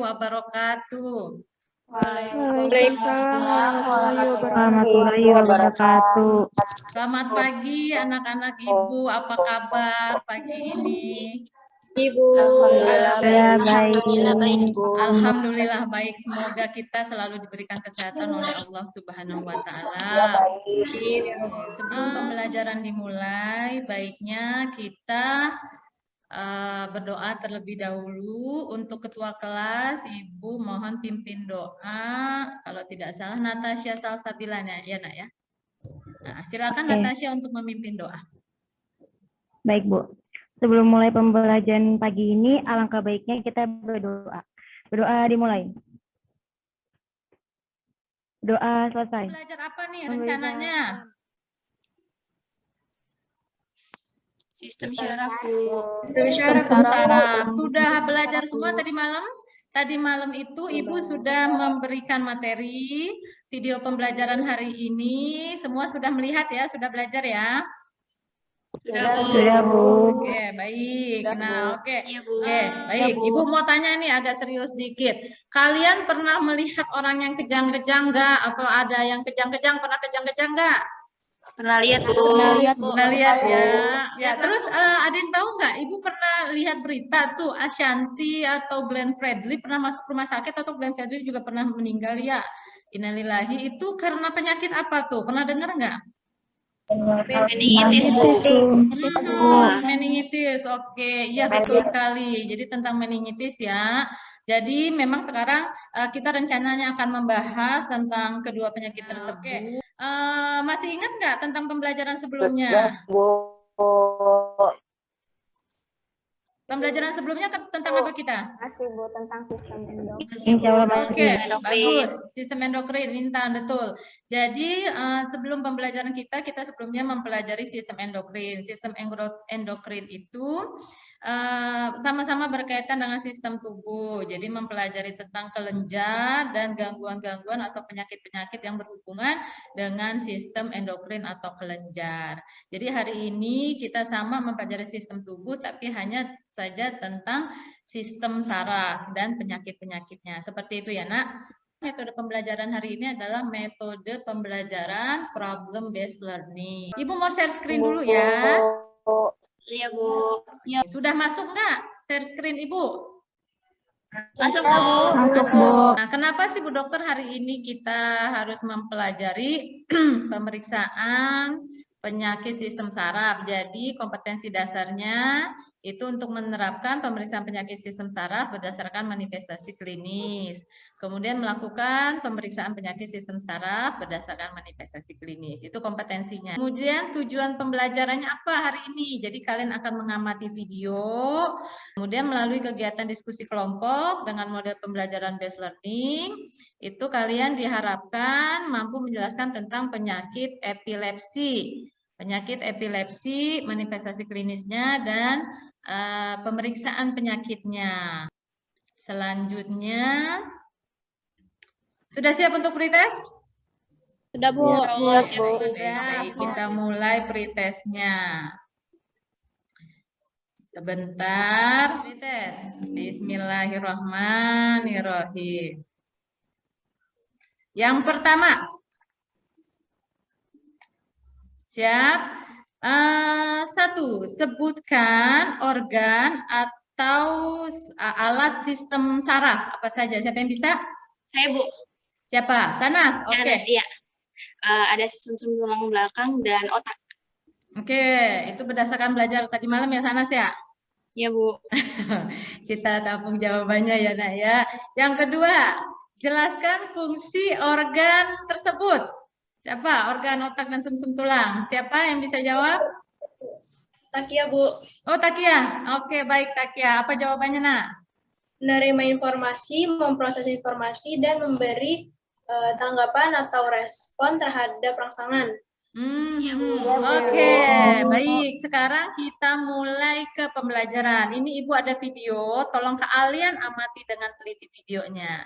wabarakatuh. Waalaikumsalam warahmatullahi wabarakatuh. Selamat pagi anak-anak Ibu, apa kabar pagi ini? Ibu, Alhamdulillah baik. Alhamdulillah baik, semoga kita selalu diberikan kesehatan oleh Allah Subhanahu wa Ta'ala. Sebelum pembelajaran dimulai, baiknya kita berdoa terlebih dahulu. Untuk ketua kelas, Ibu mohon pimpin doa. Kalau tidak salah, Natasha Salsabila ya nak ya. Nah, silakan Natasha untuk memimpin doa. Baik Bu. Sebelum mulai pembelajaran pagi ini, alangkah baiknya kita berdoa. Berdoa dimulai. Doa selesai. Belajar apa nih rencananya? sistem syaraf Bu. Sistem saraf. Sudah belajar semua tadi malam? Tadi malam itu Ibu sudah memberikan materi video pembelajaran hari ini. Semua sudah melihat ya, sudah belajar ya? Sudah Bu. Oke, baik. Nah, oke. Iya, Bu. Oke, baik. Ibu mau tanya nih agak serius dikit. Kalian pernah melihat orang yang kejang-kejang nggak? Atau ada yang kejang-kejang, pernah kejang-kejang nggak? Pernah lihat Bu. Pernah lihat ya. Ya, terus ada yang tahu nggak? Ibu pernah lihat berita tuh Ashanti atau Glenn Fredly pernah masuk rumah sakit atau Glenn Fredly juga pernah meninggal ya? Innalillahi. Itu karena penyakit apa tuh? Pernah dengar nggak? Meningitis Bu. Meningitis, oke, iya betul sekali. Jadi tentang meningitis ya. Jadi memang sekarang kita rencananya akan membahas tentang kedua penyakit tersebut. Masih ingat nggak tentang pembelajaran sebelumnya? Pembelajaran sebelumnya tentang apa kita? Masih Bu, tentang sistem endokrin. Oke, bagus. Sistem endokrin, Intan, betul. Jadi sebelum pembelajaran kita sebelumnya mempelajari sistem endokrin. Sistem endokrin itu sama-sama berkaitan dengan sistem tubuh. Jadi mempelajari tentang kelenjar dan gangguan-gangguan atau penyakit-penyakit yang berhubungan dengan sistem endokrin atau kelenjar. Jadi hari ini kita sama mempelajari sistem tubuh, tapi hanya saja tentang sistem saraf dan penyakit-penyakitnya. Seperti itu ya, Nak. Metode pembelajaran hari ini adalah metode pembelajaran problem based learning. Ibu mau share screen dulu ya. Iya Bu. Sudah masuk nggak share screen Ibu? Masuk Bu. Masuk. Nah, kenapa sih Bu Dokter hari ini kita harus mempelajari pemeriksaan penyakit sistem saraf? Jadi kompetensi dasarnya itu untuk menerapkan pemeriksaan penyakit sistem saraf berdasarkan manifestasi klinis. Kemudian melakukan pemeriksaan penyakit sistem saraf berdasarkan manifestasi klinis. Itu kompetensinya. Kemudian tujuan pembelajarannya apa hari ini? Jadi kalian akan mengamati video, kemudian melalui kegiatan diskusi kelompok dengan model pembelajaran based learning, itu kalian diharapkan mampu menjelaskan tentang penyakit epilepsi. Penyakit epilepsi, manifestasi klinisnya, dan pemeriksaan penyakitnya. Selanjutnya, sudah siap untuk pretest? Sudah Bu. Baik, kita mulai pretestnya. Sebentar, pretest. Bismillahirrahmanirrahim. Yang pertama, siap? Satu, sebutkan organ atau alat sistem saraf apa saja. Siapa yang bisa? Saya Bu. Siapa? Sanas. Oke. Sanas, iya. Ada sumsum tulang belakang dan otak. Oke, itu berdasarkan belajar tadi malam ya Sanas ya? Iya Bu. Kita tampung jawabannya ya Nak ya. Yang kedua, jelaskan fungsi organ tersebut. Siapa? Organ otak dan sumsum tulang. Siapa yang bisa jawab? Takia Bu, Oh Takia. Oke, baik Takia. Apa jawabannya Nak? menerima informasi, memproses informasi, dan memberi tanggapan atau respon terhadap rangsangan. Oke, baik. Sekarang kita mulai ke pembelajaran. Ini Ibu ada video, tolong kalian amati dengan teliti videonya.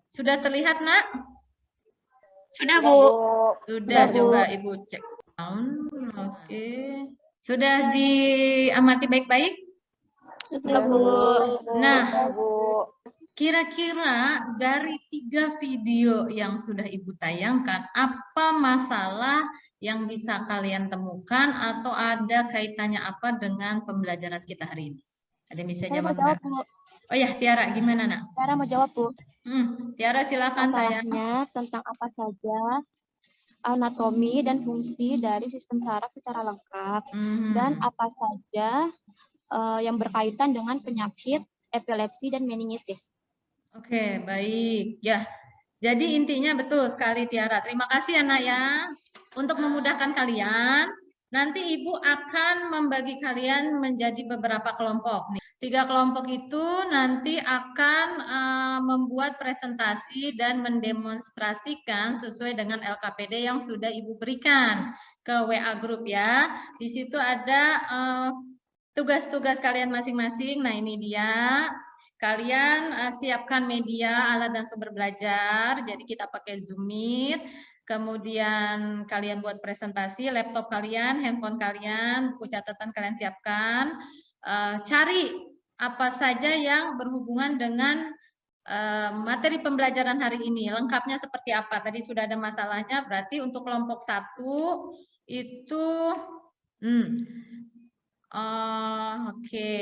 Sudah terlihat, Nak? Sudah Bu. Sudah, coba Ibu cek. Oke. Sudah diamati baik-baik? Sudah, Bu. Nah, kira-kira dari 3 video yang sudah Ibu tayangkan, apa masalah yang bisa kalian temukan atau ada kaitannya apa dengan pembelajaran kita hari ini? Ada yang bisa Saya mau jawab jawab, nggak? Bu. Oh ya, Tiara, gimana, Nak? Tiara mau jawab, Bu. Tiara, silakan sayang. Masalahnya tentang apa saja anatomi dan fungsi dari sistem saraf secara lengkap dan apa saja yang berkaitan dengan penyakit epilepsi dan meningitis. Oke, baik. Ya, jadi intinya betul sekali Tiara. Terima kasih Anak ya. Untuk memudahkan kalian, nanti Ibu akan membagi kalian menjadi beberapa kelompok. 3 kelompok itu nanti akan membuat presentasi dan mendemonstrasikan sesuai dengan LKPD yang sudah Ibu berikan ke WA Group ya. Di situ ada tugas-tugas kalian masing-masing. Nah, ini dia. Kalian siapkan media, alat dan sumber belajar. Jadi kita pakai Zoom Meet. Kemudian kalian buat presentasi, laptop kalian, handphone kalian, buku catatan kalian siapkan. Cari apa saja yang berhubungan dengan materi pembelajaran hari ini. Lengkapnya seperti apa? Tadi sudah ada masalahnya. Berarti untuk kelompok 1 itu oke.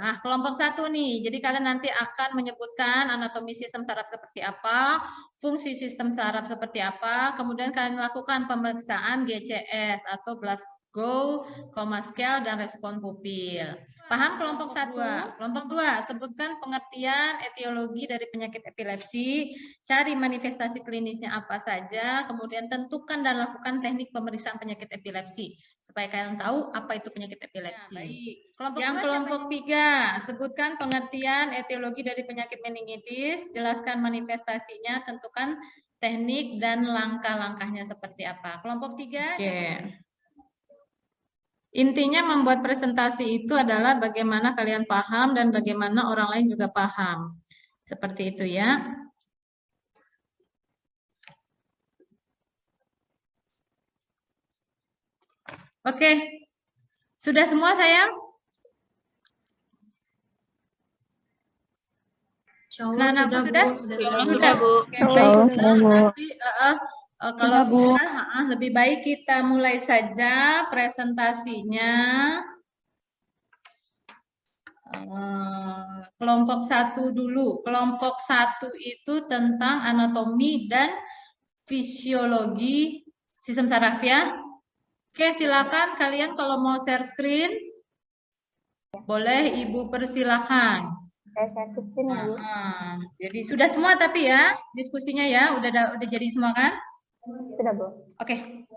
Nah, kelompok 1 nih. Jadi kalian nanti akan menyebutkan anatomi sistem saraf seperti apa, fungsi sistem saraf seperti apa, kemudian kalian melakukan pemeriksaan GCS atau Glasgow Coma Scale dan respon pupil. Paham kelompok 1? Kelompok 2, sebutkan pengertian etiologi dari penyakit epilepsi, cari manifestasi klinisnya apa saja, kemudian tentukan dan lakukan teknik pemeriksaan penyakit epilepsi supaya kalian tahu apa itu penyakit epilepsi. Yang kelompok 3, sebutkan pengertian etiologi dari penyakit meningitis, jelaskan manifestasinya, tentukan teknik dan langkah-langkahnya seperti apa. Kelompok 3. Intinya membuat presentasi itu adalah bagaimana kalian paham dan bagaimana orang lain juga paham. Seperti itu ya. Oke. Sudah semua sayang? Sudah, Bu. Oke, baik. Nanti kalau sudah, lebih baik kita mulai saja presentasinya. Kelompok 1 dulu. Kelompok 1 itu tentang anatomi dan fisiologi sistem saraf ya. Oke, silakan kalian kalau mau share screen, boleh Ibu persilakan. Jadi sudah semua tapi ya diskusinya ya, udah jadi semua kan? Sudah, Bu. Oke.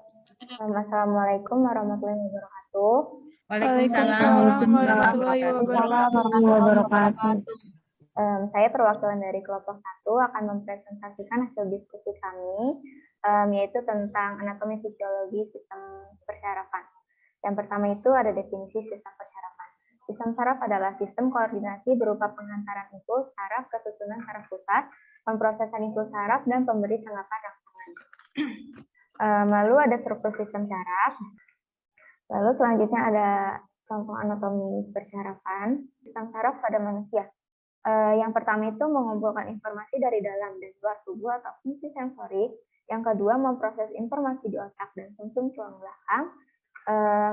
Assalamualaikum warahmatullahi wabarakatuh. Waalaikumsalam warahmatullahi wabarakatuh. Saya perwakilan dari kelompok 1 akan mempresentasikan hasil diskusi kami, yaitu tentang anatomi fisiologi sistem persarafan. Yang pertama itu ada definisi sistem persarafan. Sistem saraf adalah sistem koordinasi berupa penghantaran impuls saraf ke susunan saraf pusat, pemrosesan impuls saraf, dan pemberi tanggapan rangsangan. Lalu ada struktur sistem saraf. Lalu selanjutnya ada contoh anatomi persarafan sistem saraf pada manusia. Yang pertama itu mengumpulkan informasi dari dalam dan luar tubuh atau fungsi sensorik. Yang kedua memproses informasi di otak dan sumsum tulang belakang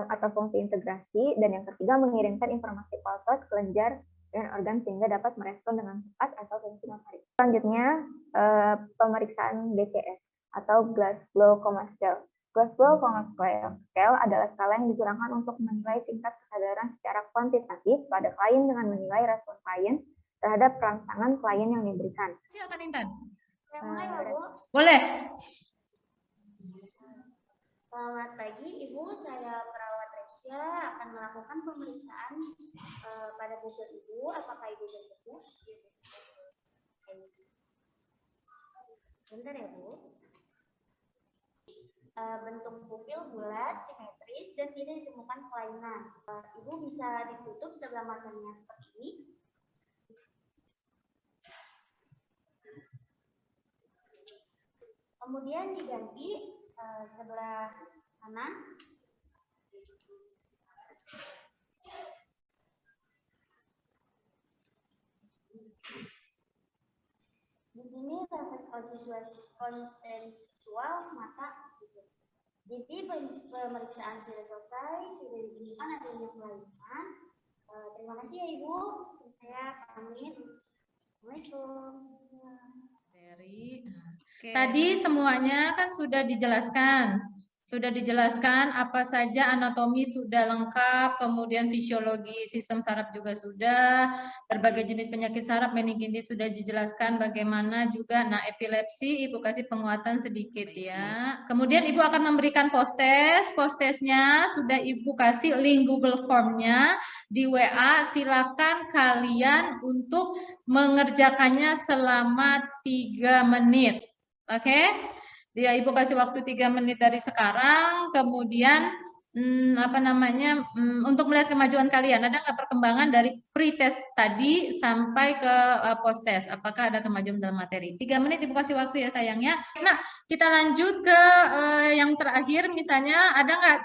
atau fungsi integrasi. Dan yang ketiga mengirimkan informasi ke otot, kelenjar, dan organ sehingga dapat merespon dengan cepat atau fungsi motorik. Selanjutnya pemeriksaan GCS atau Glasgow Coma Scale. Glasgow Coma Scale adalah skala yang digunakan untuk menilai tingkat kesadaran secara kuantitatif pada klien dengan menilai respon klien terhadap rangsangan klien yang diberikan. Silakan Intan. Mulai ya, Bu? Boleh. Selamat pagi, Ibu. Saya perawat Resya akan melakukan pemeriksaan pada pupil Ibu. Apakah Ibu bersedia? Bentar ya, Bu. Bentuk pupil bulat, simetris, dan tidak ditemukan kelainan. Ibu bisa ditutup sebelah matanya seperti ini. Kemudian diganti sebelah kanan. konsensual mata. Gitu. Jadi pemeriksaan sudah selesai, sudah ditemukan adanya kelainan. Terima kasih ya Ibu. Saya pamit. Assalamualaikum. Tadi semuanya kan sudah dijelaskan. Sudah dijelaskan apa saja anatomi sudah lengkap, kemudian fisiologi sistem saraf juga sudah, berbagai jenis penyakit saraf meningitis sudah dijelaskan bagaimana juga. Nah, epilepsi Ibu kasih penguatan sedikit ya. Kemudian Ibu akan memberikan post-test. Post-testnya sudah Ibu kasih link Google Form-nya di WA. Silakan kalian untuk mengerjakannya selama 3 menit. Oke? Dia Ibu kasih waktu 3 menit dari sekarang, kemudian untuk melihat kemajuan kalian. Ada nggak perkembangan dari pre-test tadi sampai ke post-test? Apakah ada kemajuan dalam materi? 3 menit Ibu kasih waktu ya sayangnya. Nah, kita lanjut ke yang terakhir, misalnya ada nggak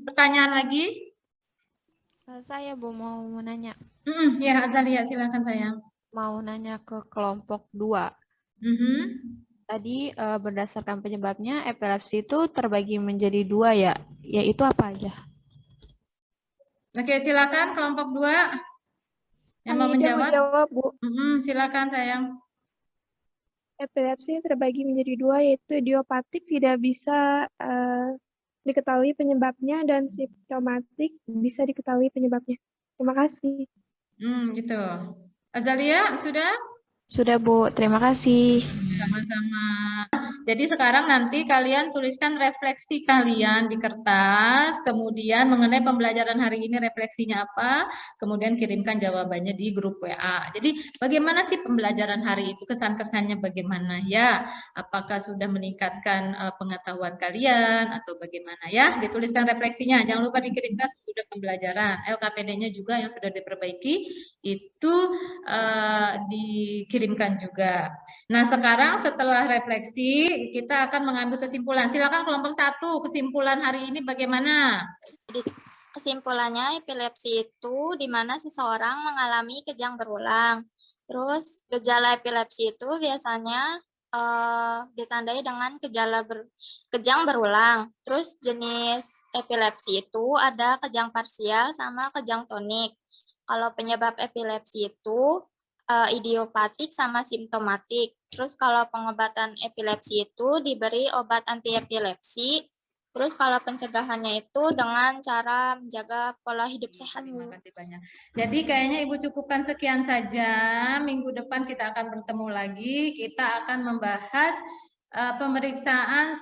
pertanyaan lagi? Saya Bu mau nanya. Ya Azalia, silakan sayang. Mau nanya ke kelompok 2. Tadi berdasarkan penyebabnya epilepsi itu terbagi menjadi 2 ya, yaitu apa aja? Oke, silakan kelompok 2 yang mau menjawab. Bu. Silakan sayang. Epilepsi terbagi menjadi 2, yaitu idiopatik tidak bisa diketahui penyebabnya dan simptomatik bisa diketahui penyebabnya. Terima kasih. Gitu. Azalia, sudah? Sudah Bu, terima kasih. Sama-sama. Jadi sekarang nanti kalian tuliskan refleksi kalian di kertas, kemudian mengenai pembelajaran hari ini refleksinya apa, kemudian kirimkan jawabannya di grup WA. Jadi bagaimana sih pembelajaran hari itu, kesan-kesannya bagaimana ya? Apakah sudah meningkatkan pengetahuan kalian atau bagaimana ya? Dituliskan refleksinya, jangan lupa dikirimkan sesudah pembelajaran. LKPD-nya juga yang sudah diperbaiki itu dikirimkan juga. Nah, sekarang setelah refleksi, kita akan mengambil kesimpulan. Silakan kelompok 1, kesimpulan hari ini bagaimana? Kesimpulannya, epilepsi itu di mana seseorang mengalami kejang berulang. Terus, gejala epilepsi itu biasanya ditandai dengan kejang berulang. Terus, jenis epilepsi itu ada kejang parsial sama kejang tonik. Kalau penyebab epilepsi itu idiopatik sama simptomatik. Terus kalau pengobatan epilepsi itu diberi obat anti epilepsi. Terus kalau pencegahannya itu dengan cara menjaga pola hidup sehat. Terima kasih banyak. Jadi kayaknya Ibu cukupkan sekian saja. Minggu depan kita akan bertemu lagi. Kita akan membahas pemeriksaan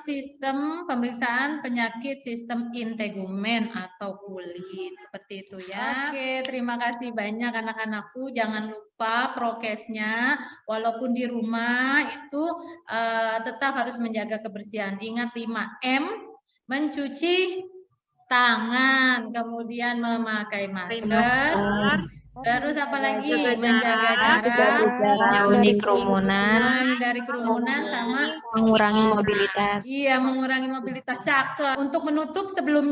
penyakit sistem integumen atau kulit seperti itu ya. Oke, terima kasih banyak anak-anakku. Jangan lupa prokesnya, walaupun di rumah itu tetap harus menjaga kebersihan. Ingat 5M, mencuci tangan, kemudian memakai masker. Terus apa lagi? Menjaga jarak, menjauhi kerumunan, menghindari kerumunan, sama mengurangi mobilitas. Iya, mengurangi mobilitas. Cakep. Untuk menutup sebelum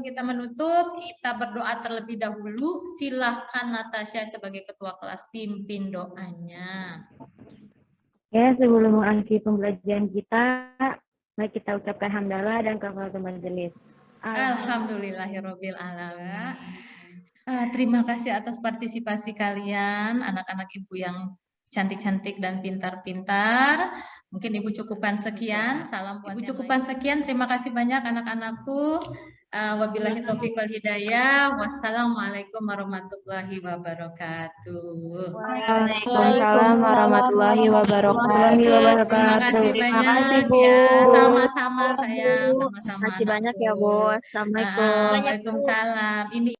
kita menutup, kita berdoa terlebih dahulu. Silahkan Natasha sebagai ketua kelas pimpin doanya. Ya, sebelum mengakhiri pembelajaran kita, mari kita ucapkan hamdalah dan kafaratul majelis. Alhamdulillahirabbil alamin. Terima kasih atas partisipasi kalian, anak-anak Ibu yang cantik-cantik dan pintar-pintar. Mungkin Ibu cukupkan sekian. Salam buat Ibu cukupkan sekian. Terima kasih banyak anak-anakku. Wabillahi taufiq wal hidayah. Wassalamualaikum warahmatullahi wabarakatuh. Waalaikumsalam warahmatullahi wabarakatuh. Terima kasih banyak. Terima kasih, Bu. Ya, sama-sama sayang. Sama-sama. Terima kasih banyak ya, anakku. Bu. Assalamualaikum. Waalaikumsalam. Ini